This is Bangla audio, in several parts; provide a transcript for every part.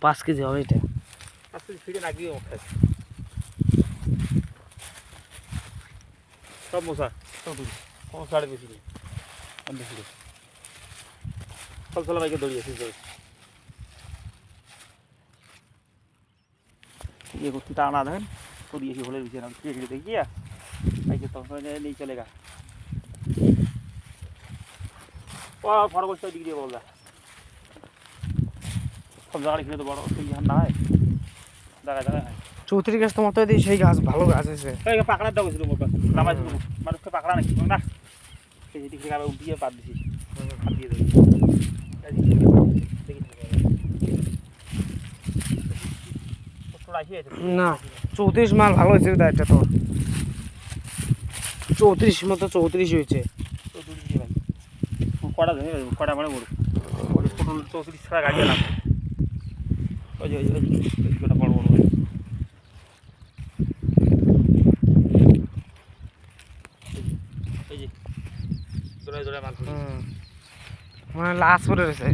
5 কেজি হবে এটা। 5 কেজি ফিরে লাগবে ওখানে সব মশা সব কোনো ছাড়ে বেশি নেই অন্য ফিরে ফল বাইকে দৌড়িয়েছি ये कुछ टाना था तो ये होले विषय ना ठीक है देखिए आई के तो नहीं चलेगा वाह फर्क उसका डिग्री बोल रहा सब जगह लिखने तो बड़ा उसके यहाँ ना है जगह जगह है চৌত্রিশ গাছ তোমার তো এই সেই গাছ ভালো গাছ আছে। এই পাকড়া দাও কিছু মোকা নামাই শুরু মানুষকে পাকড়া নাকি না এই যে দিকে গাবে উঠিয়ে পাত দিছি হাত দিয়ে দেই না 34 মাল ভালো হয়েছে এটা তো 34 মতো 34 হয়েছে। কড়া ধরে কড়া মানে বড় পটল 34 ছাড়া গাড়ি এলাম ওই যে ওটা বড় বড় এই যে জোড়া জোড়া মাল মানে লাশ পড়ে রয়েছে।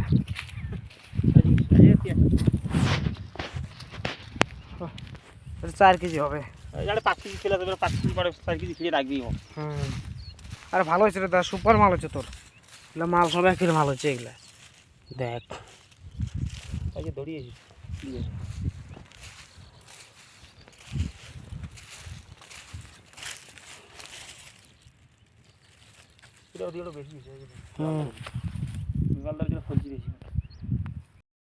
এটা 4 কেজি হবে। এটা 5 কেজি ফেলা যাবে 5 কেজি পরে 4 কেজি ফিরে রাখবি আরে ভালো হয়েছে রে দা সুপার মাল হচ্ছে তোর এগুলা মাল সব একই মাল হচ্ছে এগুলা দেখ এই যে দড়িয়েছি এটা ওদিকে বেশি হয়েছে বিমালদার জন্য ফলছি বেশি